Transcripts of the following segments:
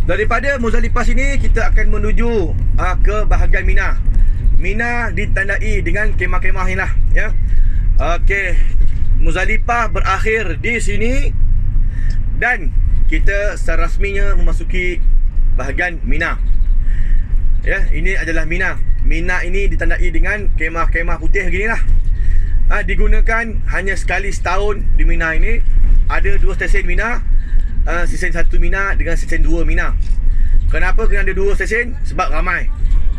Daripada Muzdalifah sini kita akan menuju ke bahagian Mina. Mina ditandai dengan kemah-kemah ni lah, ya. Okey, Muzdalifah berakhir di sini dan kita secara rasminya memasuki bahagian Mina. Ya, ini adalah Mina. Mina ini ditandai dengan kemah-kemah putih begini lah. Digunakan hanya sekali setahun di Mina ini. Ada dua stesen Mina, stesen 1 Mina dengan stesen 2 Mina. Kenapa kena ada dua stesen? Sebab ramai,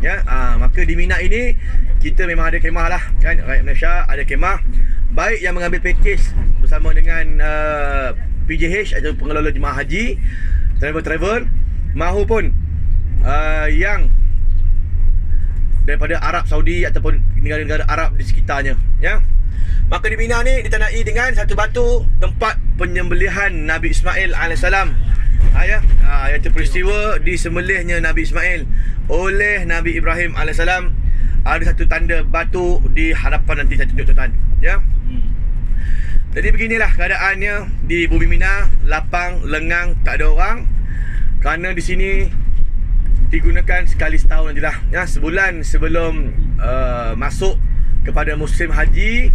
ya. Maka di Mina ini kita memang ada kemah lah, kan. Rakyat Malaysia ada kemah, baik yang mengambil pakej bersama dengan PJH atau pengelola jemaah haji, travel mahupun yang daripada Arab Saudi ataupun negara-negara Arab di sekitarnya, ya. Maka di Mina ni ditandai dengan satu batu tempat penyembelihan Nabi Ismail AS. Yang terperistiwa disembelihnya Nabi Ismail oleh Nabi Ibrahim AS. Ada satu tanda batu di hadapan, nanti saya tunjuk tuan-tuan, ya. Jadi beginilah keadaannya di bumi Mina. Lapang, lengang, tak ada orang. Kerana di sini digunakan sekali setahun sajalah, ya. Sebulan sebelum masuk kepada musim haji,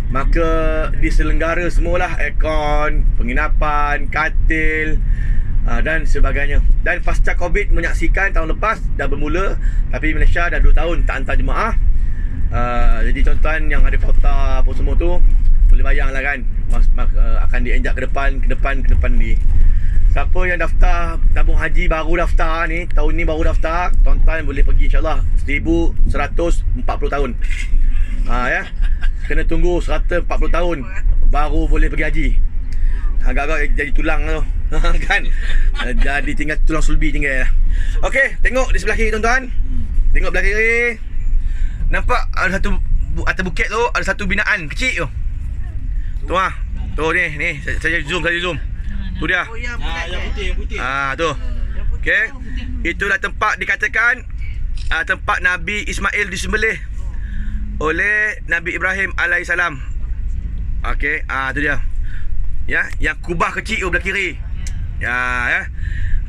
maka diselenggara semualah aircon, penginapan, katil dan sebagainya. Dan pasca Covid menyaksikan tahun lepas dah bermula, tapi Malaysia dah 2 tahun tak hantar jemaah. Jadi tuan-tuan yang ada kota apa semua tu boleh bayanglah, kan, akan dienjak ke depan ni. Siapa yang daftar tabung haji baru daftar ni, tahun ni baru daftar, tuan-tuan boleh pergi insya-Allah 1140 tahun. Ya. Kena tunggu 140 tahun baru boleh pergi haji. Agak-agak jadi tulang tu. Kan. Jadi tinggal tulang sulbi tinggal. Okey, tengok di sebelah kiri tuan-tuan. Tengok belah kiri. Nampak ada satu atas bukit tu ada satu binaan kecil tu. Tu Tu ni saya zoom. Tu dia. Yang putih. Tu. Okey. Itulah tempat dikatakan tempat Nabi Ismail disembelih oleh Nabi Ibrahim alaihissalam. Okey, tu dia. Ya, yang kubah kecil belah kiri. Ya.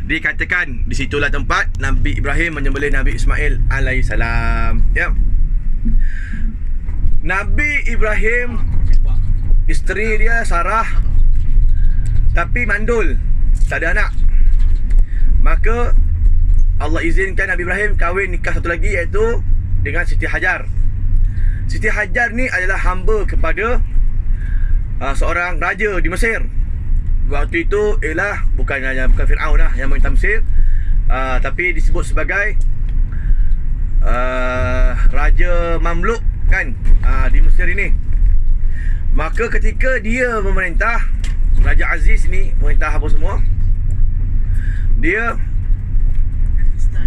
Dikatakan di situlah tempat Nabi Ibrahim menyembelih Nabi Ismail alaihissalam. Ya. Nabi Ibrahim, isteri dia Sarah, tapi mandul, tak ada anak. Maka Allah izinkan Nabi Ibrahim kahwin nikah satu lagi, iaitu dengan Siti Hajar. Siti Hajar ni adalah hamba kepada seorang raja di Mesir. Waktu itu ialah bukan Firaun lah yang memerintah Mesir, tapi disebut sebagai Raja Mamluk, kan, di Mesir ini. Maka ketika dia memerintah, Raja Aziz ni memerintah apa semua, dia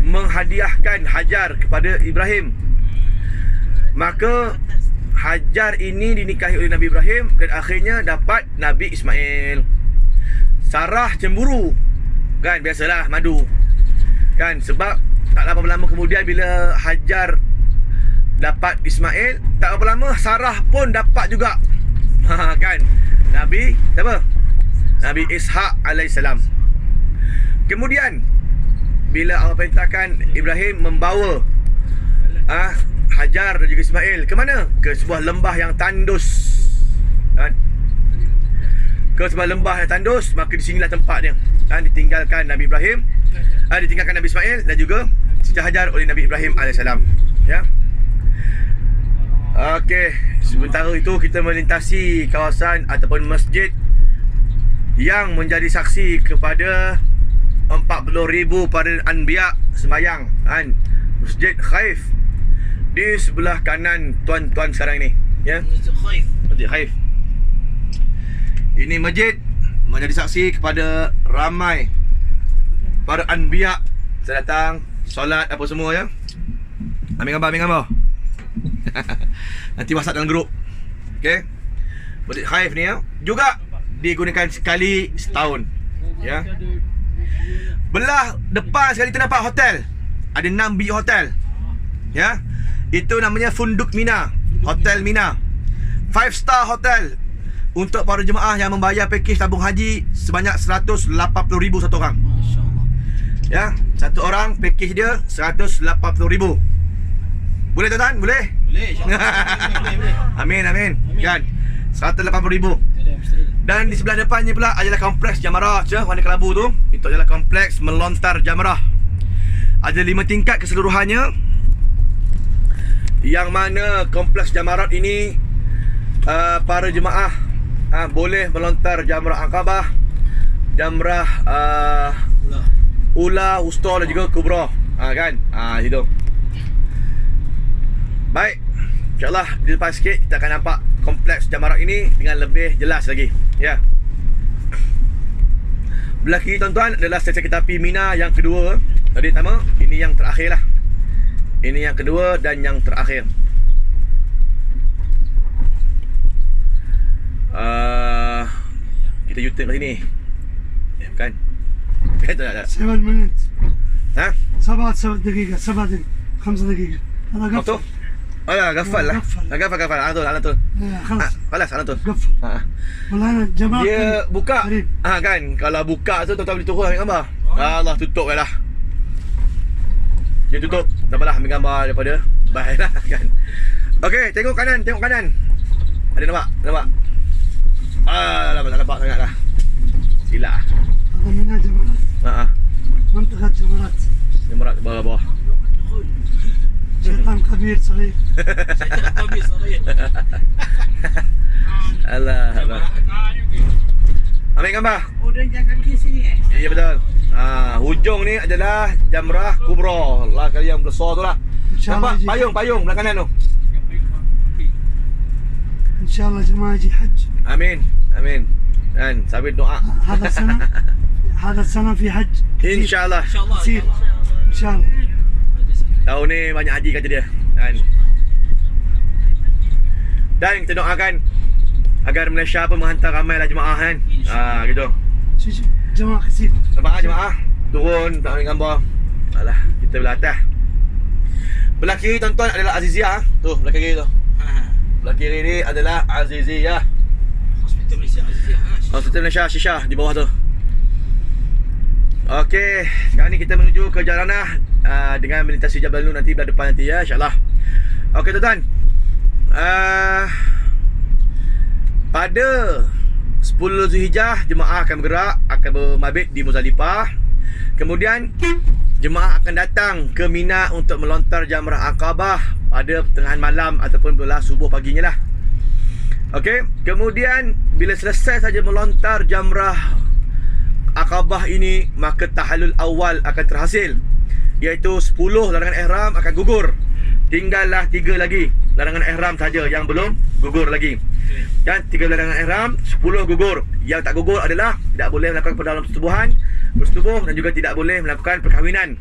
menghadiahkan Hajar kepada Ibrahim. Maka Hajar ini dinikahi oleh Nabi Ibrahim dan akhirnya dapat Nabi Ismail. Sarah cemburu, kan, biasalah madu, kan, sebab tak berapa lama kemudian bila Hajar dapat Ismail, tak berapa lama Sarah pun dapat juga. Kan, Nabi siapa? Nabi Ishak alaihissalam. Kemudian bila Allah perintahkan Ibrahim membawa Hajar dan juga Ismail ke mana? Ke sebuah lembah yang tandus, kan? Ke sebuah lembah yang tandus, maka di sinilah tempatnya, kan, ditinggalkan Nabi Ibrahim, ditinggalkan Nabi Ismail dan juga Siti Hajar oleh Nabi Ibrahim alaihissalam, ya. Okey, sementara itu kita melintasi kawasan ataupun masjid yang menjadi saksi kepada 40,000 para anbiya sembahyang, kan, Masjid Khaif di sebelah kanan tuan-tuan sekarang ni, ya. Masjid Khaif. Ini masjid menjadi saksi kepada ramai para anbiya datang solat apa semua, ya. Ambil gambar. Nanti WhatsApp dalam grup. Okey. Masjid Khaif ni, ya, juga digunakan sekali setahun, ya. Belah depan sekali kita nampak hotel. Ada 6 biji hotel, ya. Itu namanya Funduk Mina, Hotel Mina, 5 star hotel untuk para jemaah yang membayar pakej tabung haji sebanyak 180,000 satu orang. Ya, satu orang package dia 180,000. Boleh tuan-tuan? Boleh? Boleh, insyaAllah. Amin, amin. Kan? 180,000. Dan di sebelah depannya pula adalah kompleks Jamarah warna kelabu tu. Itu adalah kompleks melontar Jamarah. Ada 5 tingkat keseluruhannya. Yang mana kompleks Jamarat ini para jemaah boleh melontar Jamrah Aqabah, Jamrah Ula, Wusta dan juga Kubra. Kan? Situ. Baik. InsyaAllah di depan sikit kita akan nampak kompleks Jamarat ini dengan lebih jelas lagi. Ya. Belah kiri tuan-tuan adalah stesen kereta api Mina yang kedua. Tadi pertama, ini yang terakhir lah. Ini yang kedua dan yang terakhir. Kita U-turn kat sini. Kan? Tak. 7 minutes. Ha? 7 دقيقة 5 دقيقة هذا Apa tu? قفل. Oh ya, gafal lah. Gafal. Gafal. Ala tu. خلاص Balas, ala tu. قفل. والله أنا جماعة Dia buka. قريب. Kan? Kalau buka tu tuan-tuan boleh turun ambil gambar. Allah, tutup je lah. Dia tutup. Tak apalah, ambil gambar daripada baik lah kan. Okey, tengok kanan. Ada nampak? Tak nampak sangat lah. Silap. هذا منها جماعات منطقة جماعات. Jemarat bawah. شيطان كبير صغير. Allah. Ambil gambar. Udah jaga di sini Ya betul. Hujung ni adalah Jamrah Kubra. Lah kali yang besar tu lah. InsyaAllah Nampak payung belah kanan tu. إن شاء الله جماعة يجي حج. Amin. Kan, sambil doa. هذا السنة في حج كثير. InsyaAllah. كثير إن شاء الله. Tahun ni banyak haji kata dia. Kan. Dan kita doakan agar Malaysia pun menghantar ramailah jemaah kan. Gitu. شوف جماعة كثير. Nampak jemaah turun tak ambil gambar. Alah, kita belah atas. Belah kiri tuan-tuan adalah Aziziyah. Tu, belah kiri tu. Belah kiri ni adalah Aziziyah. Hospital Malaysia Aziziyah. Hospital Malaysia Shisha di bawah tu. Okey, sekarang ni kita menuju ke Jaranah dengan melintasi Jabal Nur nanti belah depan nanti ya, insya-Allah. Okey tuan-tuan. Pada 10 Zulhijjah jemaah akan bergerak, akan bermabit di Muzdalifah. Kemudian jemaah akan datang ke Mina untuk melontar Jamrah Aqabah pada pertengahan malam ataupun belah subuh paginya lah. Okey, kemudian bila selesai saja melontar Jamrah Aqabah ini, maka tahallul awal akan terhasil, iaitu 10 larangan ihram akan gugur. Tinggallah 3 lagi larangan ihram saja yang belum gugur lagi. Kan 3 larangan ihram, 10 gugur. Yang tak gugur adalah tidak boleh melakukan persetubuhan, bersetubuh dan juga tidak boleh melakukan perkahwinan.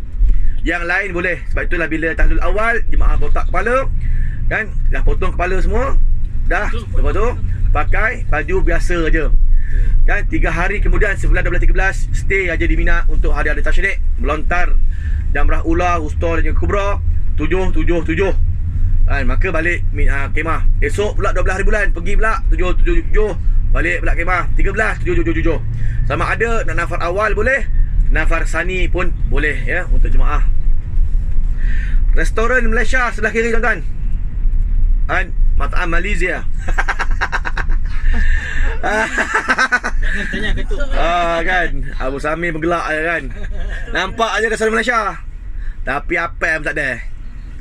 Yang lain boleh. Sebab itulah bila tahallul awal jemaah botak kepala, kan, dah potong kepala semua, dah. Lepas tu pakai baju biasa aja. Kan 3 hari kemudian 11, 12, 13 stay aja di Mina untuk hari-hari tasyrik, melontar Jamrah Ula, Wusta dan juga Kubra 777. Kan, maka balik kemah. Esok pula 12 hari bulan pergi pula 777, balik pula kemah 13 777. Sama ada nak nafar awal boleh, nafar sani pun boleh ya untuk jemaah. Restoran Malaysia sebelah kiri tuan-tuan. Kan, Mat'am Malaysia. Jangan tanya ketuk. Kan, Abu Sami bergelak je kan. Nampak aja restoran Malaysia, tapi apa pun tak ada.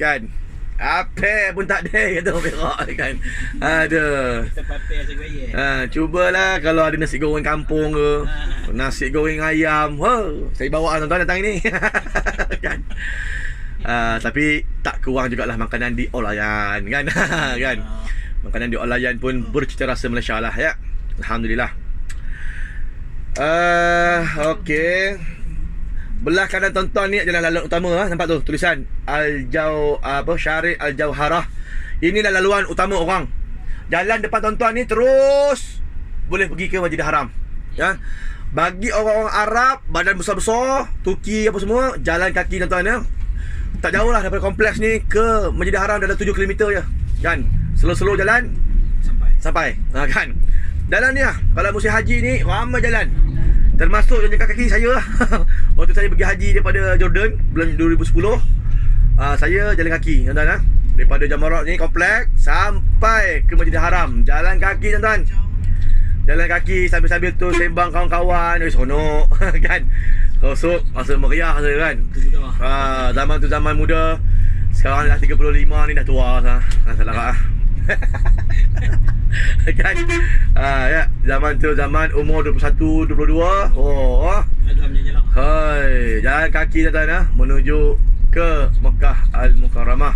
Kan, apa pun tak ada kata orang Perak kan. Aduh. Kita papai asa gaya. Cubalah kalau ada nasi goreng kampung ke, nasi goreng ayam. Saya bawa tuan-tuan datang ini. Kan. Tapi tak kurang jugalah makanan di Olayan kan. Kan. Makanan di Olayan pun bercita rasa Malaysia lah ya. Alhamdulillah. Okey. Belah kanan tuan-tuan ni adalah laluan utama lah. Nampak tu tulisan Syarif Al-Jauharah. Inilah laluan utama orang. Jalan depan tuan-tuan ni terus boleh pergi ke Masjidil Haram. Ya. Bagi orang-orang Arab badan besar-besar, Turki apa semua, jalan kaki tuan-tuan ya. Tak jauh lah daripada kompleks ni ke Masjidil Haram, dalam 7 km je. Kan. Slow-slow jalan sampai. Kan. Jalan ni lah, kalau musim haji ni ramai jalan. Termasuk yang jaga kaki saya lah. Waktu saya pergi haji daripada Jordan bulan 2010, saya jalan kaki tuan-tuan. Daripada Jamarat ni kompleks sampai ke Masjidil Haram, jalan kaki tuan-tuan. Jalan kaki sambil-sambil tu sembang kawan-kawan, seronok kan. Rosok masa meriah saya kan. Zaman tu zaman muda. Sekarang dah 35 ni dah tua lah. Salah lah. Kan. Ya, zaman tu zaman umur 21, 22. Agamnya je lah. Hai, jalan kaki tuan-tuan menuju ke Mekah Al-Mukarramah.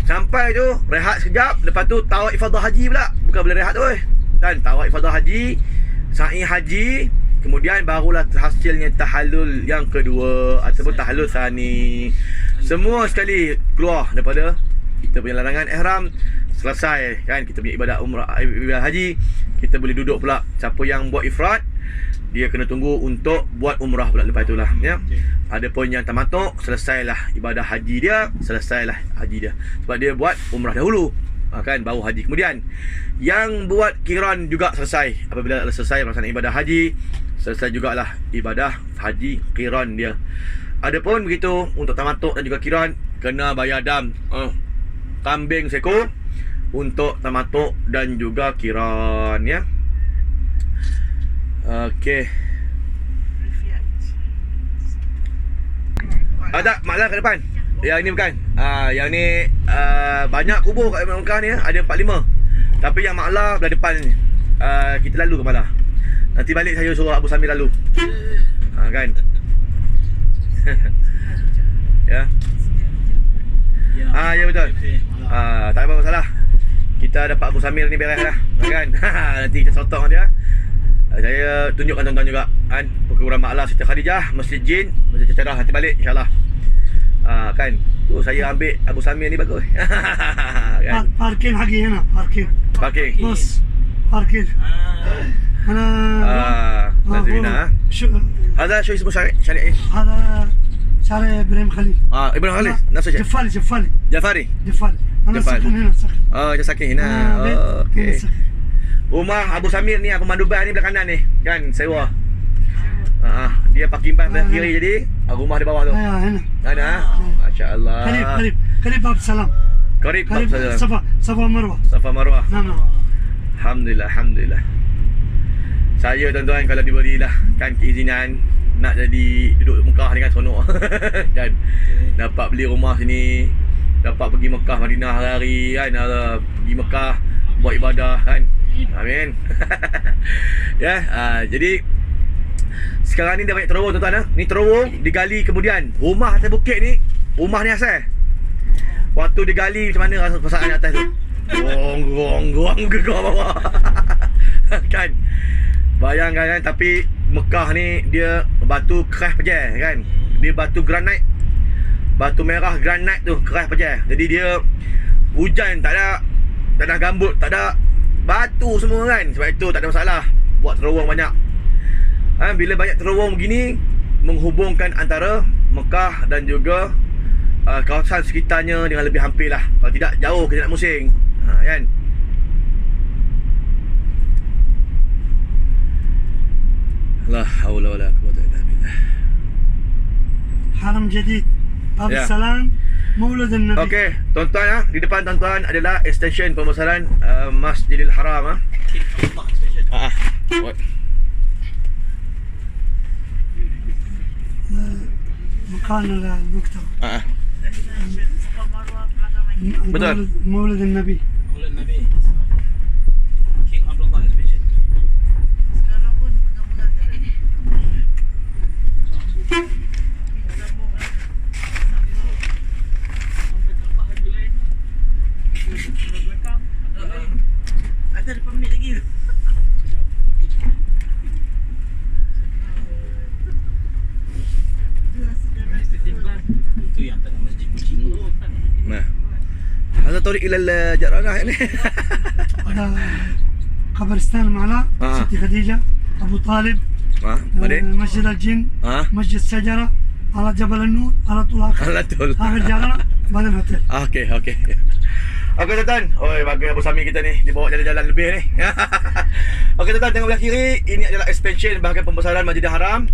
Sampai tu rehat sekejap, lepas tu tawaf ifadah haji pula. Bukan boleh rehat tu kan, tawaf ifadah haji, sa'i haji, kemudian barulah hasilnya tahallul yang kedua ataupun tahallul tsani. Semua sekali keluar daripada kita punya larangan ihram, selesai kan kita punya ibadat umrah, ibadat haji, kita boleh duduk pula. Siapa yang buat ifrad, dia kena tunggu untuk buat umrah pula lepas itulah ya. Adapun yang tamattu, selesailah ibadah haji dia, selesailah haji dia. Sebab dia buat umrah dahulu kan, baru haji kemudian. Yang buat qiran juga selesai. Apabila selesai melaksanakan ibadah haji, selesai jugalah ibadah haji qiran dia. Adapun begitu untuk tamattu dan juga qiran, kena bayar dam kambing seekor untuk tamattu dan juga qiran ya. Okey. Ada malam ke depan. Yang ini bukan. Yang ni banyak kubur kat Mekah ni, ada 4-5. Tapi yang Maklah belah depan ni. Kita lalu ke Maklah. Nanti balik saya suruh Abu Samir lalu. Kan. Ya. Ya betul. Tak ada masalah. Kita dapat Abu Samir ni beres lah. Kan. Nanti kita sotong dia. Saya tunjukkan tuan-tuan juga kan, perkuburan Maklah Siti Khadijah, Masjid Jin, Masjid Cecerah, nanti balik insyaAllah. Kan tu saya ambil Abu Samir ni bagus. Kan? باركين حقي هنا باركين Parking. بص باركين انا Nanti bina. شو Ada شو اسمه شارع ايش؟ هذا شارع ابراهيم خليل Ibrahim Khalil. Nafsu Syekh. جفالي Jafari. انا جفالي. ساكن هنا ساكن Dia sakit hina. Okey. Rumah Abu Samir ni, pemandu bas ni belah kanan ni kan, sewa. Dia parking bas belah kiri, jadi rumah di bawah tu. هنا Ada. Masya-Allah. قريب باب السلام Qarib قريب saja. صفا مروه Safa Marwah. نعم Alhamdulillah. Saya tuan-tuan kalau diberilah kan keizinan nak jadi duduk Mekah ni kan seronok. Kan. Dapat beli rumah sini, dapat pergi Mekah Madinah hari-hari kan, pergi Mekah buat ibadah kan. Amin. Ya, jadi sekarang ni dah banyak terowong tuan-tuan. Ni terowong digali kemudian. Rumah atas bukit ni, rumah ni asal. Waktu digali macam mana rasa perasaan atas tu? Gong ke bawah. Kan. Bayangkan kan, tapi Mekah ni dia batu keras pejar kan. Dia batu granit. Batu merah granit tu keras pejar. Jadi dia hujan tak ada gambut, tak ada batu semua kan. Sebab itu tak ada masalah buat terowong banyak. Bila banyak terowong begini, menghubungkan antara Mekah dan juga kawasan sekitarnya dengan lebih hampir lah. Kalau tidak jauh kita nak musing. Kan. La haula wala quwwata illa billah. حرم جديد باب Ya. السلام مولد النبي Okey, tuan-tuan di depan tuan-tuan adalah extension pemasaran Masjidil Haram What? مكان المكتب Betul. مولد النبي Maulid Nabi. King Abdullah Special. Ada permit lagi. Itu yang tak ada masjid kucing tu kan. Nah. هذا طريق الى الجرانة يعني. هذا قبرستان المعلاء ستي خديجة أبو طالب بعدين مسجد الجن مسجد الشجرة على جبل النور على طول على طول. آخر جارنا بعدين هوتيل Okey. Okey tuan-tuan. Oi, bagi Abu Sami kita ni dibawa jalan-jalan lebih ni. Okey tuan-tuan, tengok belah kiri, ini adalah expansion bahagian pembesaran Masjidil Haram.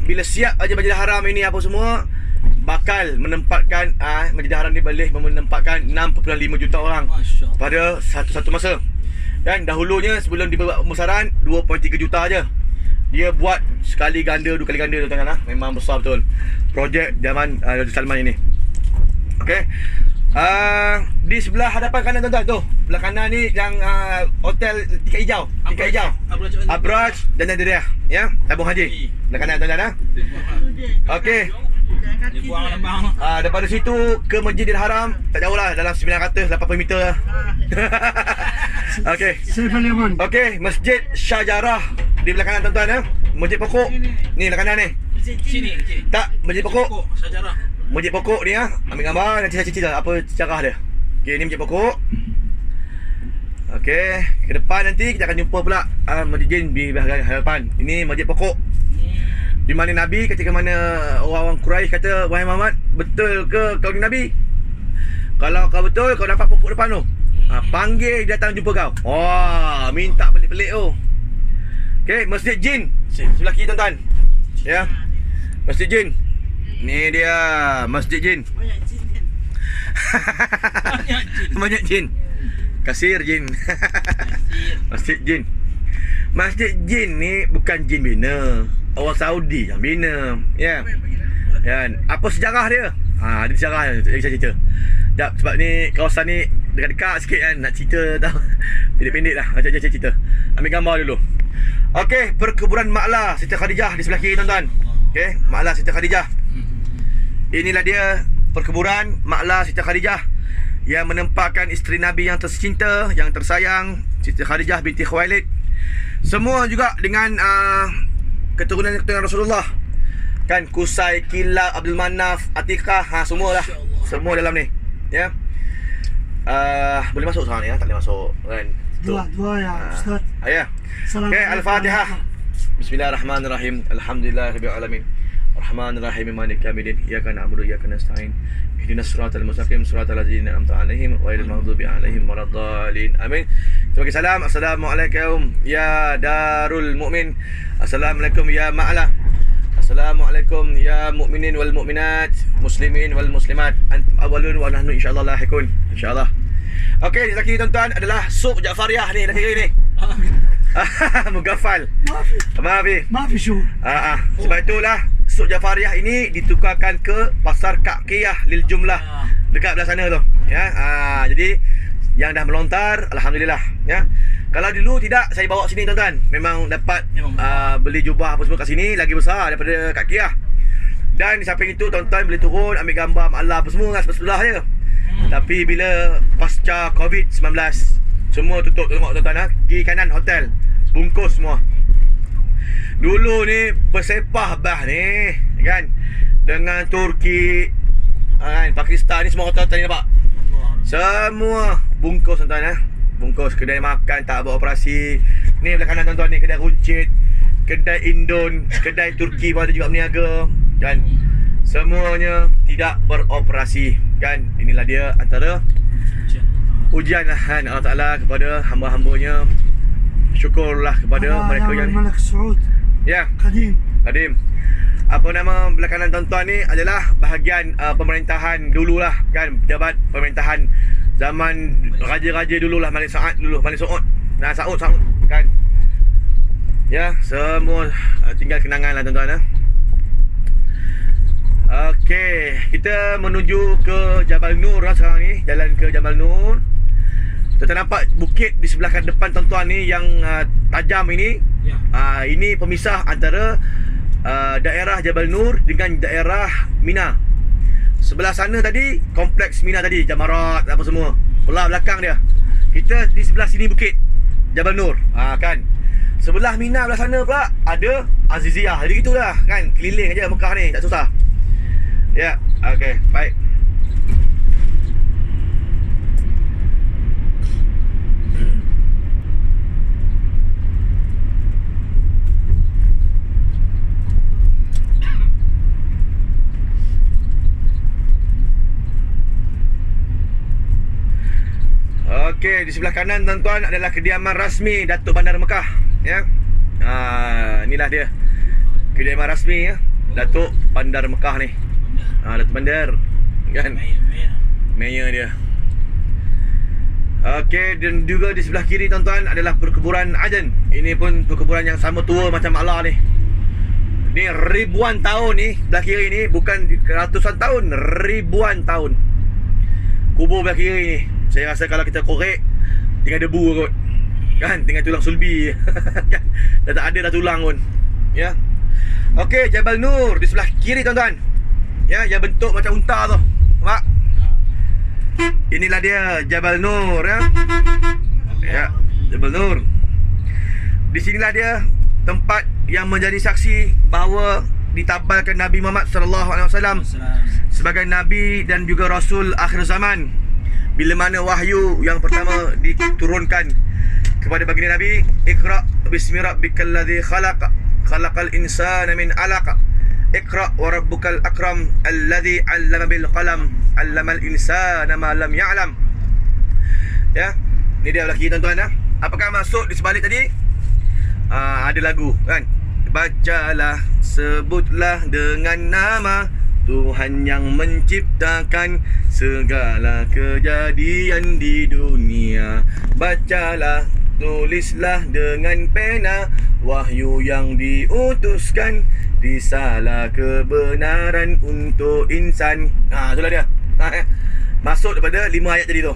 bila siap Masjidil Haram ini apa semua, bakal menempatkan Masjidil Haram ni boleh menempatkan 6.5 juta orang Masya Allah. pada satu masa. Dan dahulunya sebelum dibuat pembesaran 2.3 juta aja. Dia buat sekali ganda, dua kali ganda tuan-tuan. Memang besar betul projek zaman Raja Salman ini. Okey. Di sebelah hadapan kanan tuan-tuan tu, sebelah kanan ni yang hotel Tiket Hijau. Tiket Hijau. Abraj dan Nadiriyah, ya, Tabung Haji. Sebelah kanan tuan-tuan. Tu je. Okey. Jalan Dia kaki buang je. lambang. Daripada situ ke Masjidil Haram tak jauh lah, dalam 980 meter lah. Okey. سيف اليمن. Okey, Masjid Syajarah di belah kanan tuan-tuan. Masjid pokok. Ni belah kanan ni. Sini, sini. Tak, masjid pokok. Sejarah. Masjid pokok ni ambil gambar, nanti saya cerita apa sejarah dia. Okey, ni masjid pokok. Okey, ke depan nanti kita akan jumpa pula Masjid Jin di bahagian hadapan. Ini masjid pokok. Di mana Nabi ketika mana orang-orang Quraisy kata, "Wahai Muhammad, betul ke kau ni Nabi? Kalau kau betul, kau dapat pokok depan tu. Panggil dia datang jumpa kau." Wah, minta pelik-pelik tu. Okey, Masjid Jin sebelah kiri tuan-tuan. Ya. Masjid Jin. Ni dia Masjid Jin. Banyak jin kan. Banyak jin. Kasir jin. Masjid Jin. Masjid Jin ni bukan jin bina. Orang Saudi yang bina. Ya. Kan? Apa sejarah dia? Ada sejarah dia. Saya cerita. Sekejap, sebab ni kawasan ni dekat-dekat sikit kan. Nak cerita tau. Pendek-pendek lah. Macam saya cerita. Ambil gambar dulu. Okey, perkuburan Ma'la Siti Khadijah di sebelah kiri tuan-tuan. Okey, Ma'la Siti Khadijah. Inilah dia perkuburan Ma'la Siti Khadijah yang menempatkan isteri Nabi yang tercinta, yang tersayang, Siti Khadijah binti Khuwailid. Semua juga dengan keturunan-keturunan Rasulullah. Kan, Qusay, Kilab, Abdul Manaf, Atiqah, semualah. Semua dalam ni. Ya. Boleh masuk sekarang ni ya? Tak boleh masuk kan. دعاء يا أستاذ. Ya. السلام Okey, عليكم. Al-Fatihah. Bismillahirrahmanirrahim. Alhamdulillahirabbil alamin. Arrahmanirrahim. Maliki yaumiddin. Iyyaka na'budu wa iyyaka nasta'in. Ihdinas siratal mustaqim, siratal ladzina an'amta 'alaihim ghairil maghdubi 'alaihim waladdallin. Amin. Kita bagi salam. Assalamualaikum ya Darul Mukmin. Assalamualaikum ya Ma'la. Assalamualaikum ya mukminin wal mukminat, muslimin wal muslimat. Antum awwalun wa nahnu insyaallah lahiqun. Insyaallah. Okey, lagi tuan-tuan adalah sup Jafariyah ni, lagi ni. Mughafal. ما في Maaf. ما في شهور. Sebab itulah sup Jafariyah ini ditukarkan ke pasar Ka'kiyah lil jumlah dekat belah sana tu. Ya. Jadi yang dah melontar, alhamdulillah, ya. Kalau dulu tidak, saya bawa sini tuan-tuan. Memang dapat beli jubah apa semua kat sini lagi besar daripada Ka'kiyah. Dan di samping itu tuan-tuan boleh turun ambil gambar Ma'la apa semua sebelah je. Tapi bila pasca COVID-19 semua tutup, tengok tuan-tuan kiri kanan hotel bungkus semua. Dulu ni bersepah bah ni kan, dengan Turki kan, Pakistan ni semua hotel tadi nampak. Semua bungkus tuan-tuan bungkus. Kedai makan tak beroperasi. Ni belah kanan tuan-tuan ni kedai runcit, kedai Indon, kedai Turki pun ada juga berniaga kan. Semuanya tidak beroperasi kan. Inilah dia antara ujian kan Allah Ta'ala kepada hamba-hambanya. Syukurlah kepada mereka أيام yang الملك سعود ya, قديم. Kadim. Apa nama belah kanan tuan-tuan ni adalah bahagian pemerintahan dululah kan, pejabat pemerintahan zaman raja-raja dululah, Malik Saad dulu, Malik Saud. Saud kan. Ya, semua tinggal kenangan lah tuan-tuan. Okey, kita menuju ke Jabal Nur lah sekarang ni, jalan ke Jabal Nur. Kita nampak bukit di sebelah depan tuan-tuan ni yang tajam ini. Ya. Ini pemisah antara daerah Jabal Nur dengan daerah Mina. Sebelah sana tadi kompleks Mina tadi, Jamarat apa semua. Belah belakang dia. Kita di sebelah sini bukit Jabal Nur. Kan. Sebelah Mina belah sana pula ada Aziziyah. Jadi gitulah kan, keliling aja Mekah ni, tak susah. Ya, okey, baik. Okey, di sebelah kanan tuan-tuan adalah kediaman rasmi Datuk Bandar Mekah, ya. Inilah dia. kediaman rasmi ya, Datuk Bandar Mekah ni. Datuk Bandar kan, mayor dia. Okey, dan juga di sebelah kiri tuan-tuan adalah perkuburan Aden. Ini pun perkuburan yang sama tua macam Allah ni. Ni ribuan tahun ni, belah kiri ni, bukan ratusan tahun, ribuan tahun. Kubur belah kiri ni, saya rasa kalau kita korek tinggal debu kot. Kan, tinggal tulang sulbi. Kan, dah tak ada dah tulang pun. Ya. Okey, Jabal Nur di sebelah kiri tuan-tuan. Ya, yang bentuk macam unta tu. Nampak? Inilah dia Jabal Nur ya. Ya, Jabal Nur. Di sinilah dia tempat yang menjadi saksi bahawa ditabalkan Nabi Muhammad SAW sebagai Nabi dan juga Rasul akhir zaman. Bila mana wahyu yang pertama diturunkan kepada baginda Nabi, Iqra bismi rabbikal ladzi khalaq, khalaqal insana min 'alaq. Iqra wa rabbukal akram alladzi 'allama bil qalam, 'allamal insana ma lam ya'lam. Ya, ni dia lagi tuan-tuan ya. Apakah maksud di sebalik tadi? Ada lagu kan. Bacalah, sebutlah dengan nama Tuhan yang menciptakan segala kejadian di dunia. Bacalah, tulislah dengan pena wahyu yang diutuskan, risalah kebenaran untuk insan. Itulah dia. Masuk daripada 5 ayat tadi tu.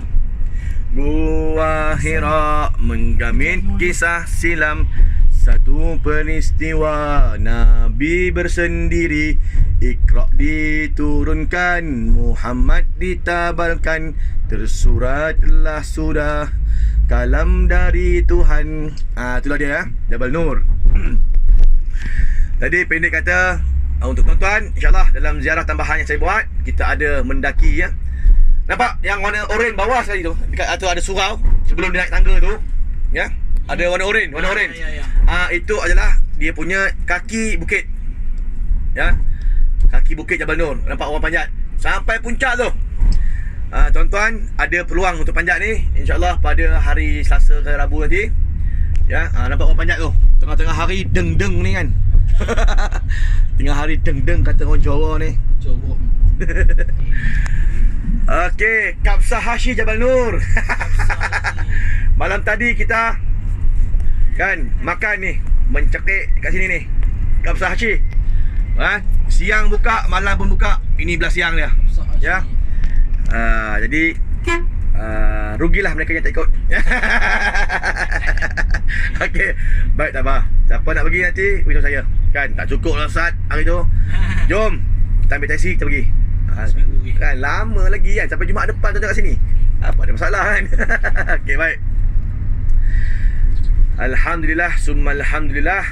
Gua Hira menjamin kisah silam, satu peristiwa Nabi bersendiri. Iqra diturunkan, Muhammad ditabalkan, tersuratlah sudah kalam dari Tuhan. Itulah dia ya, Jabal Nur. Tadi pendek kata, untuk tuan-tuan, InsyaAllah dalam ziarah tambahan yang saya buat, kita ada mendaki ya. Nampak yang warna oren bawah sekali tu, dekat tu ada surau sebelum dia naik tangga tu. Ya, ada warna oren, warna oren. Itu adalah dia punya kaki bukit. Ya, kaki bukit Jabal Nur. Nampak orang panjat sampai puncak tu. Tuan-tuan, ada peluang untuk panjat ni InsyaAllah pada hari Selasa ke Rabu nanti. Ya, nampak orang panjat tu. Tengah-tengah hari deng-deng ni kan. Tengah hari deng-deng kata orang Jawa ni. Jawa. Okey, Kapsah Hashi Jabal Nur. Malam tadi kita kan makan ni, mencekik kat sini ni. Kapsah Hashi. Siang buka, malam pun buka. Ini belah siang dia. Ya. Jadi rugilah mereka yang tak ikut. Okey, baik, tak apa. Siapa nak pergi nanti beritahu saya. Kan tak cukup lah Ustaz hari tu. Jom kita ambil taksi, kita pergi. Kan lama lagi kan, sampai Jumaat depan tu kat sini. Apa ada masalah kan? Okey, baik. Alhamdulillah, summa alhamdulillah.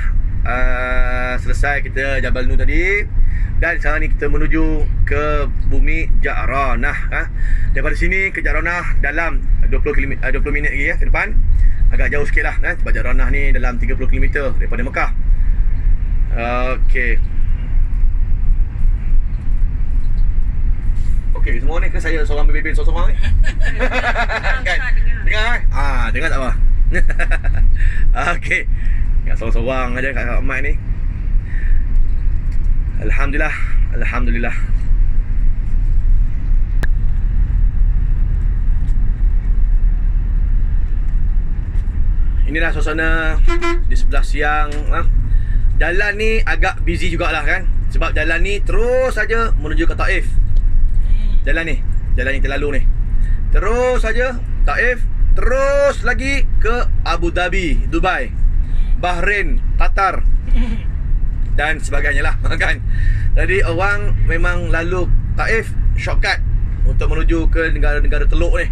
Selesai kita Jabal Nur tadi. Dan sekarang ni kita menuju ke bumi Ja'ranah. Daripada sini ke Ja'ranah dalam 20 minit lagi ya, ke depan. Agak jauh sikit lah kan, sebab Ja'ranah ni dalam 30 km daripada Mekah. Okey. Okey, semua ni ke saya seorang berbebel seorang-seorang ni? Kan? Dengar kan? Dengar tak apa. Okey. Dengar seorang-seorang aja kat mic ni. Alhamdulillah, alhamdulillah. Inilah suasana di sebelah siang. Jalan ni agak busy jugalah kan, sebab jalan ni terus saja menuju ke Taif. Jalan ni terlalu ni. Terus saja Taif, terus lagi ke Abu Dhabi, Dubai, Bahrain, Qatar dan sebagainya lah kan. Jadi orang memang lalu Taif shortcut untuk menuju ke negara-negara teluk ni.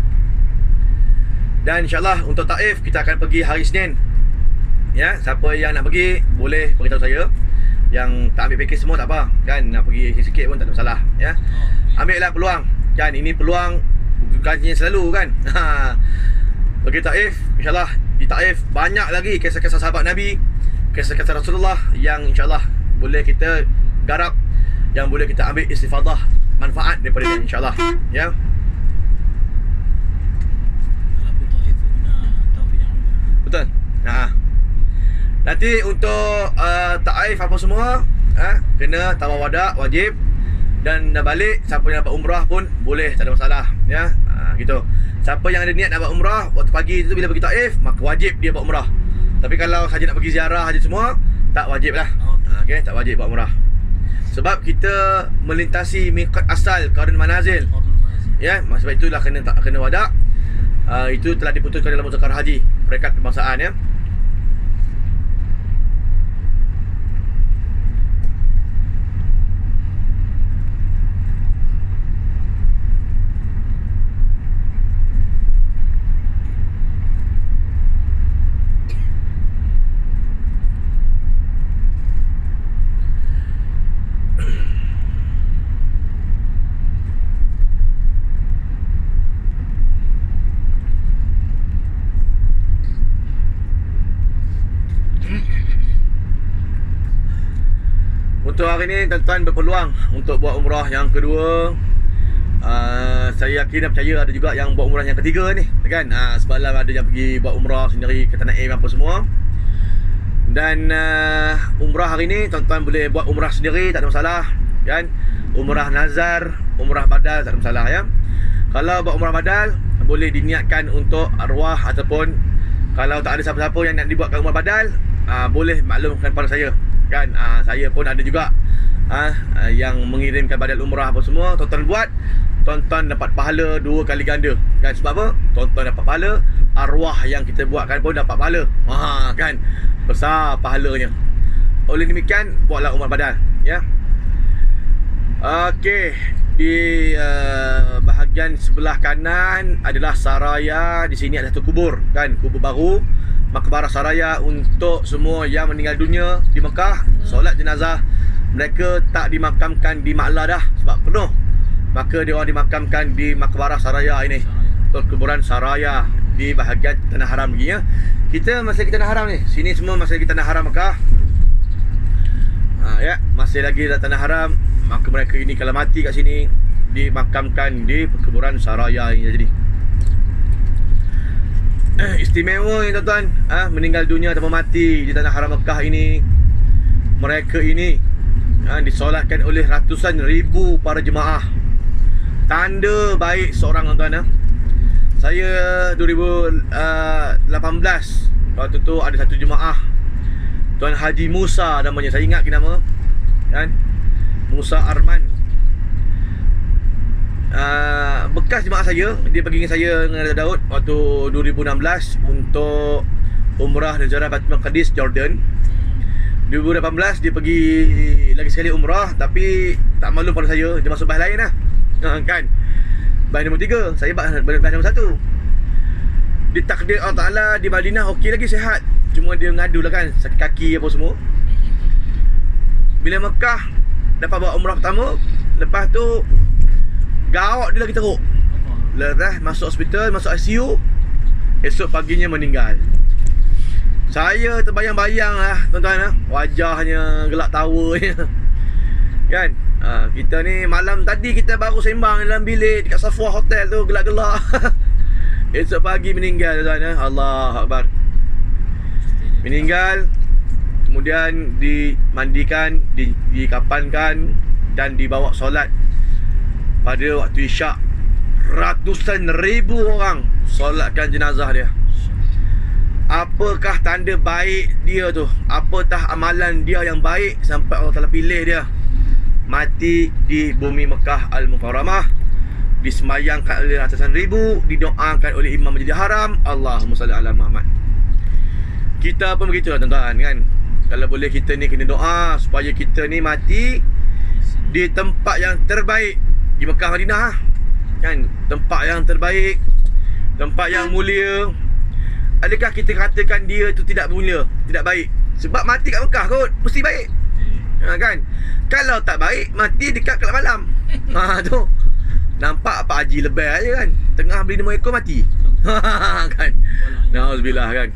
Dan insyaAllah untuk Taif kita akan pergi hari Senin. Ya, siapa yang nak pergi boleh beritahu saya. Yang tak ambil package semua tak apa kan, nak pergi sikit-sikit pun tak ada masalah ya. Ambil lah peluang kan, ini peluang bukannya selalu kan. Pergi Taif, insyaAllah di Taif banyak lagi kisah-kisah sahabat Nabi, kisah-kisah Rasulullah yang insyaAllah boleh kita garap, yang boleh kita ambil istifadah manfaat daripada dia insyaAllah ya. Betul. Nanti untuk Taif apa semua kena tawaf wada wajib. Dan dah balik, siapa yang dapat umrah pun boleh, tak ada masalah, ya. Gitu. Siapa yang ada niat nak buat umrah waktu pagi tu bila pergi Taif, maka wajib dia buat umrah. Tapi kalau saja nak pergi ziarah saja semua, tak wajib lah. Okey, tak wajib buat umrah. Sebab kita melintasi miqat asal Qarn Manazil. Ya, sebab itulah kena wada. Itu telah diputuskan dalam Muzakar Haji, peringkat kebangsaan, ya. Untuk hari ni tuan-tuan berpeluang untuk buat umrah yang kedua. Saya yakin dan percaya ada juga yang buat umrah yang ketiga ni, kan? Semalam ada yang pergi buat umrah sendiri ke Tanah Air apa semua. Dan umrah hari ni tuan-tuan boleh buat umrah sendiri, tak ada masalah, kan? Umrah nazar, umrah badal, tak ada masalah, ya. Kalau buat umrah badal boleh diniatkan untuk arwah, ataupun kalau tak ada siapa-siapa yang nak dibuatkan umrah badal, boleh maklumkan pada saya, kan? Saya pun ada juga yang mengirimkan badal umrah apa semua. Tuan-tuan buat, tuan-tuan dapat pahala 2 kali ganda, kan? Sebab apa? Tuan-tuan dapat pahala, arwah yang kita buatkan pun dapat pahala, kan? Besar pahalanya. Oleh demikian, buatlah umrah badal, ya. Okey, di bahagian sebelah kanan adalah Saraya. Di sini ada satu kubur, kan? Kubur baru, Maqbarah Saraya, untuk semua yang meninggal dunia di Mekah. Solat jenazah mereka tak dimakamkan di Ma'la dah sebab penuh. Maka dia orang dimakamkan di Maqbarah Saraya ini, kuburan Saraya di bahagian Tanah Haram lagi, ya. Kita masih lagi Tanah Haram ni. Sini semua masih lagi Tanah Haram Mekah. Ya, masih lagi dalam Tanah Haram. Maka mereka ini kalau mati kat sini dimakamkan di perkuburan Saraya ini. Jadi istimewa ni tuan-tuan, meninggal dunia atau mati di Tanah Haram Mekah ini, mereka ini disolatkan oleh ratusan ribu para jemaah. Tanda baik seorang, tuan-tuan. Saya 2018 waktu tu ada satu jemaah, Tuan Haji Musa namanya, saya ingat nama, kan? Musa Arman. Bekas jemaah saya, dia pergi dengan saya dengan Raja Daud waktu 2016 untuk umrah Nazarah Baitul Maqdis Jordan. 2018 dia pergi lagi sekali umrah, tapi tak maklum pada saya, dia masuk bas lain lah, kan? Bas nombor 3, saya bas nombor 1. Ditakdir Allah Ta'ala di Madinah okey lagi, sihat. Cuma dia ngadu lah, kan, sakit kaki apa semua. Bila Mekah dapat buat umrah pertama, lepas tu gawak dia lagi teruk. Lepas masuk hospital, masuk ICU, esok paginya meninggal. Saya terbayang-bayang lah, tuan-tuan, wajahnya gelak tawanya, kan? Kita ni malam tadi kita baru sembang dalam bilik dekat Safwa Hotel tu, gelak-gelak. Esok pagi meninggal, tuan-tuan. Allahu Akbar. Meninggal, kemudian dimandikan, dikapankan dan dibawa solat pada waktu Isyak. Ratusan ribu orang solatkan jenazah dia. Apakah tanda baik dia tu? Apatah amalan dia yang baik sampai Allah Ta'ala pilih dia mati di bumi Mekah Al-Mukarramah, disemayangkan oleh ratusan ribu, didoakan oleh Imam Masjidil Haram. Allahumma salli ala Muhammad. Kita pun begitulah, tuan-tuan, kan? Kalau boleh kita ni kena doa supaya kita ni mati di tempat yang terbaik di Mekah Madinah, kan? Tempat yang terbaik, tempat yang mulia. Adakah kita katakan dia tu tidak mulia, tidak baik? Sebab mati kat Mekah kot, mesti baik, kan? Kalau tak baik, mati dekat kelab malam. Tu nampak Pak Haji lebih aja, kan? Tengah beli 5 ekor mati. Kan? Nauzubillah, kan?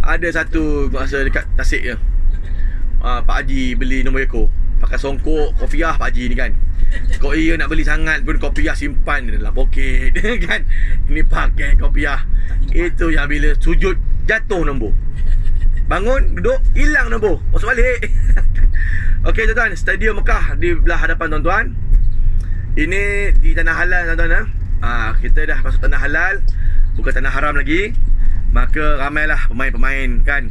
Ada satu masa dekat Tasik je, Pak Haji beli 5 ekor, pakai songkok kopiah Pak Haji ni, kan? Kok ia nak beli sangat pun kopiah simpan dalam poket. Kan? Ini pakai kopiah. Itu yang bila sujud jatuh nombor, bangun duduk hilang nombor, masuk balik. Okey tuan-tuan, Stadium Mekah di belah hadapan tuan-tuan. Ini di tanah halal tuan-tuan. Kita dah masuk tanah halal, bukan tanah haram lagi. Maka ramailah pemain-pemain kan,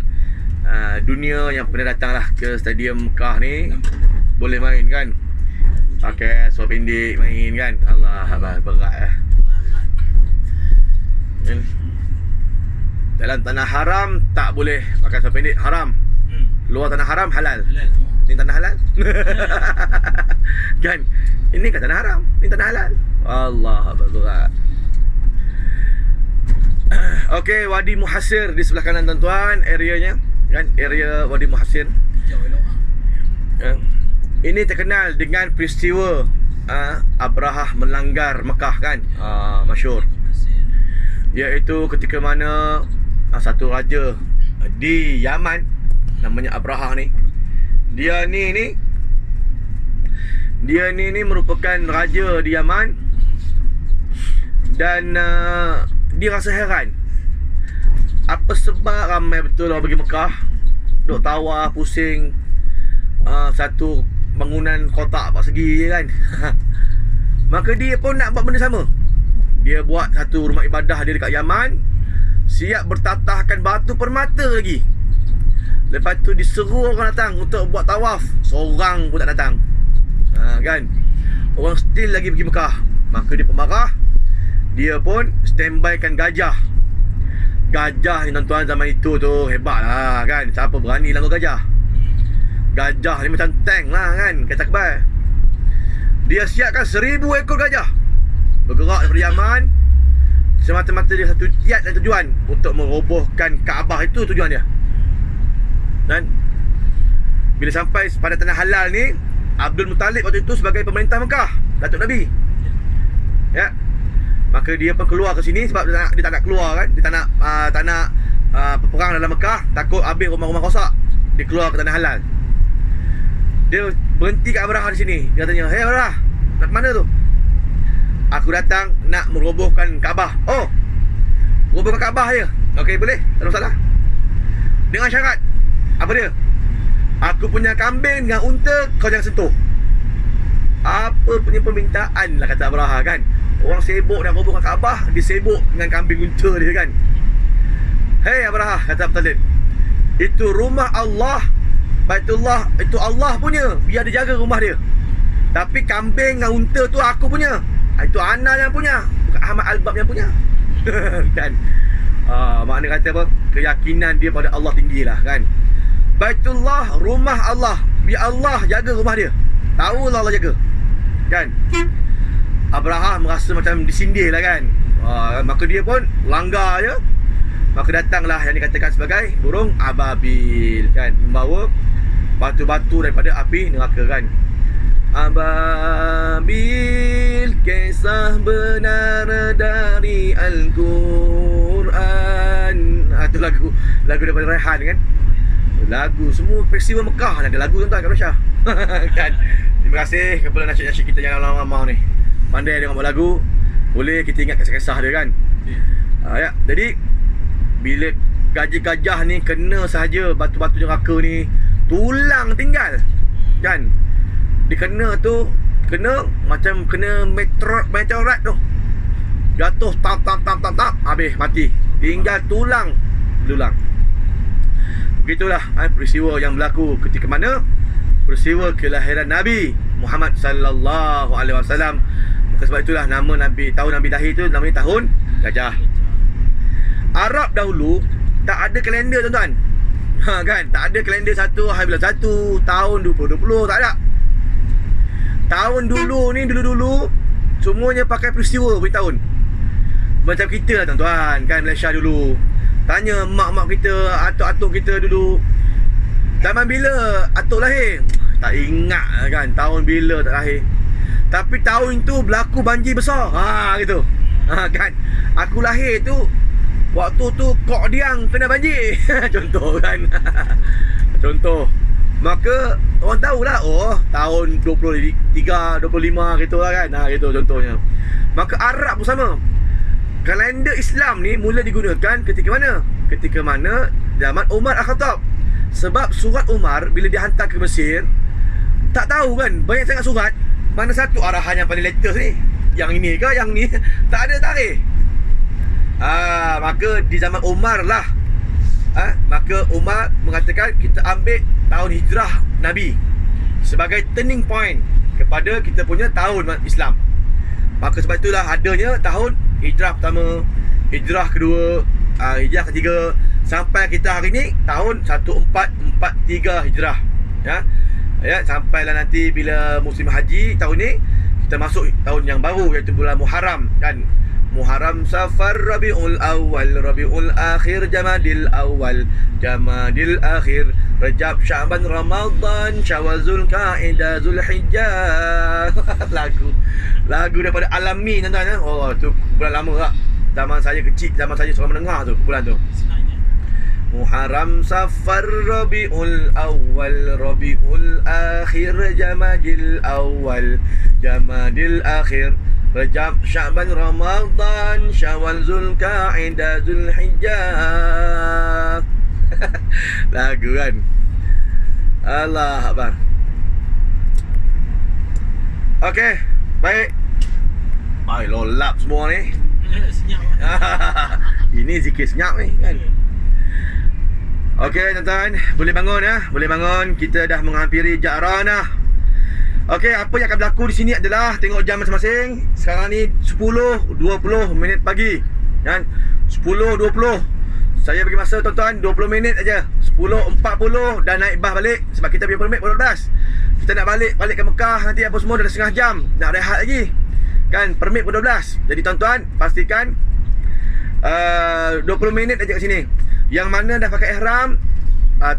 dunia yang pernah datang lah ke Stadium Mekah ni. Boleh main kan, pakai seluar pendek main kan. Allah, berat Dalam tanah haram tak boleh pakai seluar pendek, haram. Luar tanah haram halal. Halal semua. Ni tanah halal. Kan? Ini kan tanah haram, ni tanah halal. Allah, berat. Okey, Wadi Muhasir di sebelah kanan tuan-tuan, areanya kan, area Wadi Muhasir. Jauh elok. Ini terkenal dengan peristiwa Abrahah melanggar Mekah kan, masyhur. Iaitu ketika mana satu raja di Yaman, namanya Abrahah ni. Dia ni merupakan raja di Yaman. Dan dia rasa heran, apa sebab ramai betul orang pergi Mekah, duk tawaf pusing satu bangunan kotak 4 segi je kan. Maka dia pun nak buat benda sama. Dia buat satu rumah ibadah dia dekat Yaman, siap bertatahkan batu permata lagi. Lepas tu diseru orang datang untuk buat tawaf, seorang pun tak datang. Kan, orang still lagi pergi Mekah. Maka dia pemarah. Dia pun standbykan gajah. Gajah ni tuan-tuan zaman itu tu hebat lah kan. Siapa berani langgar gajah? Gajah ni macam tank lah kan, kereta kebal. Dia siapkan 1000 ekor gajah, bergerak daripada Yaman. Semata-mata dia satu niat dan tujuan, untuk merobohkan Kaabah. Itu tujuan dia. Dan bila sampai pada tanah halal ni, Abdul Muttalib waktu itu sebagai pemerintah Mekah, Datuk Nabi, ya, maka dia pun keluar ke sini sebab dia tak nak keluar kan. Dia tak nak perang dalam Mekah, takut habis rumah-rumah rosak. Dia keluar ke tanah halal. Dia berhenti kat Abrahah di sini. Dia tanya, "Hei Abrahah, nak ke mana tu?" "Aku datang nak merobohkan Kaabah." "Oh, robohkan Kaabah je? Okey, boleh, tak ada masalah. Dengan syarat." "Apa dia?" "Aku punya kambing dengan unta kau jangan sentuh." Apa punya permintaan lah, kata Abrahah kan. Orang sibuk nak robohkan Kaabah, dia sibuk dengan kambing unta dia kan. "Hei Abrahah," kata Abdul Talib, "itu rumah Allah, Baitullah, itu Allah punya, biar dia jaga rumah dia. Tapi kambing dengan unta tu aku punya. Itu Ana yang punya, bukan Ahmad Albab yang punya." Kan, makna kata apa, keyakinan dia pada Allah tinggi lah kan. Baitullah, rumah Allah, biar Allah jaga rumah dia. Tahu lah Allah jaga kan. Abrahah merasa macam disindir lah kan. Maka dia pun langgar je. Maka datanglah yang dikatakan sebagai burung ababil kan, membawa batu-batu daripada api neraka kan. Ababil, kisah benar dari Al-Quran. Itu lagu daripada Rehan kan. Lagu semua peristiwa Mekah ada lagu tuan-tuan kat Malaysia. Kan. Terima kasih kepada nasyid-nasyid kita yang lama-lama ni. Pandai dia buat lagu, boleh kita ingat kisah-kisah dia kan. Ya, jadi bila gajah-gajah ni kena sahaja batu-batu neraka ni, tulang tinggal kan. Dia kena tu, kena macam kena meteorit tu, jatuh tap, habis mati, tinggal tulang belulang. Begitulah peristiwa yang berlaku ketika mana peristiwa kelahiran Nabi Muhammad sallallahu alaihi wasallam. Maka sebab itulah nama Nabi, tahun Nabi lahir tu namanya tahun gajah. Arab dahulu tak ada kalender tuan-tuan. Kan, tak ada kalender 1 hari bulan 1 tahun 2020, tak ada. Tahun dulu ni, dulu semuanya pakai peristiwa bertahun. Macam kita lah tuan-tuan kan, Malaysia dulu. Tanya mak-mak kita, atuk-atuk kita dulu, zaman bila atuk lahir? Tak ingat kan tahun bila tak lahir. Tapi tahun tu berlaku banjir besar. Gitu. Kan, aku lahir tu waktu tu Kok Diang kena banjir. Contoh kan. Contoh. Maka orang tahulah, oh tahun 23, 25 gitu lah kan. Gitu contohnya. Maka Arab pun sama. Kalender Islam ni mula digunakan ketika mana? Ketika mana zaman Umar Al-Khattab. Sebab surat Umar bila dihantar ke Mesir, tak tahu kan, banyak sangat surat. Mana satu arahan yang paling latest ni? Yang ini ke yang ni? Tak ada tarikh. Maka di zaman Umar lah, maka Umar mengatakan kita ambil tahun hijrah Nabi sebagai turning point kepada kita punya tahun Islam. Maka sebab itulah adanya tahun hijrah pertama, hijrah kedua, hijrah ketiga, sampai kita hari ni tahun 1443 hijrah. Ya, sampailah nanti bila musim haji tahun ni, kita masuk tahun yang baru, iaitu bulan Muharram kan. Muharram, Safar, Rabiul Awal, Rabiul Akhir, Jamadil Awal, Jamadil Akhir, Rajab, Syaban, Ramadan, Syawal, Zulkaidah, Zulhijjah. Lagu daripada Alami tuan-tuan. Oh, tu bulan lama tak? Zaman saya kecil, zaman saya seorang menengah tu bulan tu. Muharram, Safar, Rabiul Awal, Rabiul Akhir, Jamadil Awal, Jamadil Akhir, Rajab, Syaban, Ramadan, Syawal, Zulkaidah, Zulhijjah. Lagu kan. Allah Akbar. Okey, baik. Ai lolap semua ni. Senyap. Ini zikir senyap ni kan. Okey tuan-tuan, boleh bangun ya. Boleh bangun. Kita dah menghampiri Ja'ranah. Okey, apa yang akan berlaku di sini adalah tengok jam masing-masing. Sekarang ni 10:20 minit pagi. Kan? 10:20. Saya bagi masa tuan-tuan 20 minit aja. 10:40 dah naik bas balik sebab kita punya permit pukul 12. Kita nak balik ke Mekah nanti apa semua dah setengah jam. Nak rehat lagi. Kan permit pukul 12. Jadi tuan-tuan pastikan 20 minit aja kat sini. Yang mana dah pakai ihram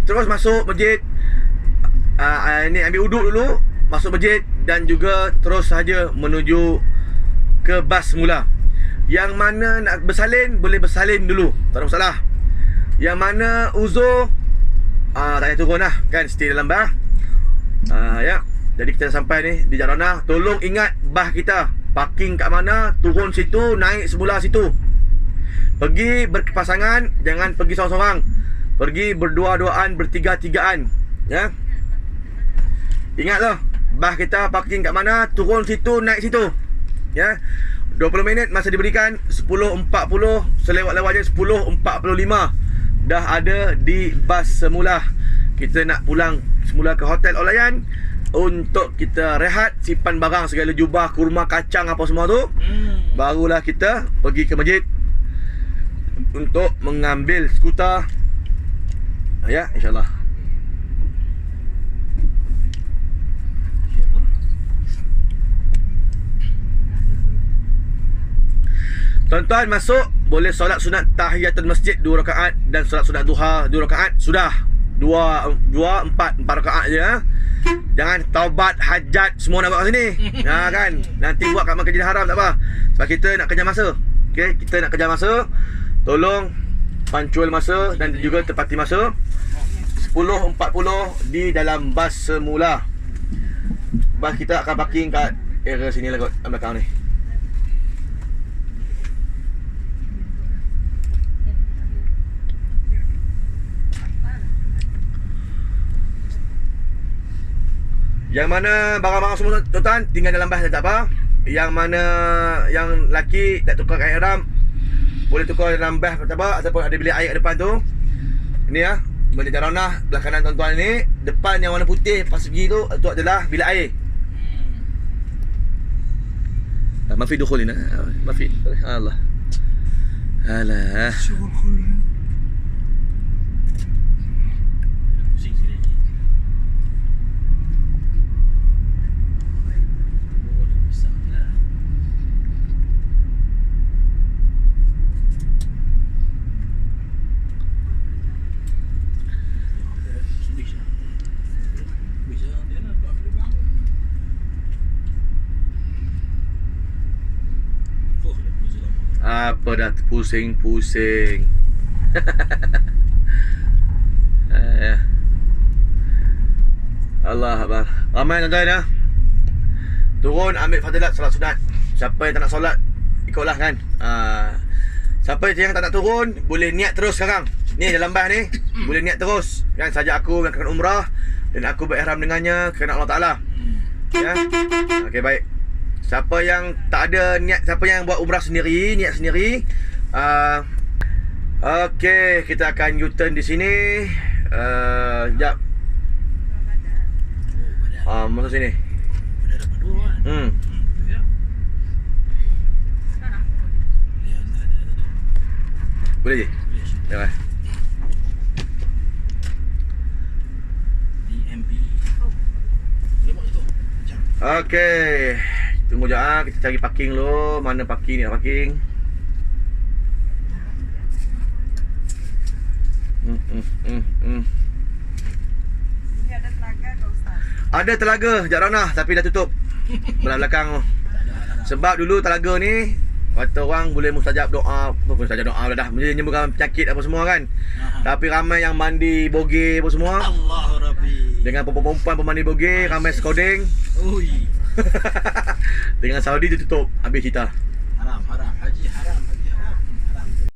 terus masuk masjid. Ni ambil uduk dulu, masuk masjid dan juga terus saja menuju ke bas semula. Yang mana nak bersalin, boleh bersalin dulu, tak ada masalah. Yang mana uzur tak payah turun lah kan, stay dalam bas. Ya. Jadi kita sampai ni di Ja'ranah. Tolong ingat bas kita parking kat mana, turun situ, naik semula situ. Pergi berpasangan, jangan pergi seorang-seorang. Pergi berdua-duaan, bertiga-tigaan. Ya. Ingat tu, bas kita parking kat mana, turun situ, naik situ. Ya. 20 minit masa diberikan. 10.40 selewat-lewat je 10.45 dah ada di bas semula. Kita nak pulang semula ke hotel Olayan untuk kita rehat, simpan barang segala jubah, kurma, kacang apa semua tu. Barulah kita pergi ke masjid untuk mengambil skuter. Ya, insyaAllah. Tuan-tuan masuk, boleh solat sunat tahiyatul masjid 2 rakaat dan solat sunat duha 2 rakaat. Sudah 4 rakaat je. Jangan taubat, hajat semua nak buat kat sini. Kan. Nanti buat kat Masjidil Haram tak apa. Sebab kita nak kejar masa. Okey, kita nak kejar masa. Tolong pancual masa dan juga tepati masa. 10.40 di dalam bas semula. Bas kita akan parking kat area sini lah kot, belakang ni. Yang mana barang-barang semua tuan-tuan tinggal dalam bas tak apa. Yang mana yang lelaki tak tukar kain ihram, boleh tukar dalam bas tak apa, ataupun ada bilik air kat depan tu. Ini ya, Masjid Ja'ranah belah kanan tuan-tuan ni. Depan yang warna putih persegi tu adalah bilik air. Mafi dukhulina. Mafi. Allah. Alah. شغل خلنا Pusing sikit lagi. Oh, dah besar lah. Bisa. Bisa dia nak buat bang. Oh, dah bisa lama. Apa dah pusing-pusing. Allah Akbar. Ramai tuan-tuan ya. Turun ambil fadilat solat sunat. Siapa yang tak nak solat, ikutlah kan. Siapa yang tak nak turun, boleh niat terus sekarang. Ni dalam bas ni, boleh niat terus. Kan saja aku yang akan umrah, dan aku berihram dengannya kerana Allah Taala. Ya. Okey, baik. Siapa yang tak ada niat, siapa yang buat umrah sendiri, niat sendiri, okey, kita akan U-turn di sini. Sekejap. Masuk sini. Dah dapat 2 kan? Ya. Lihat ada. Boleh je. Boleh. Ya. DMB. Boleh buat situ. Macam. Okey. Tunggu jap, kita cari parking dulu. Mana parking ni nak parking? Ini ada telaga ke Ustaz? Ada telaga Jarana tapi dah tutup. Belah belakang tu. Sebab dulu telaga ni kata orang boleh mustajab doa, mustajab doa dah menyembuhkan penyakit apa semua kan. Tapi ramai yang mandi bogey apa semua. Allah Rabbi. Dengan perempuan pemandi bogey ramai skodeng. Oi. Dengan Saudi tu tutup. Habis cerita. Haram. Haji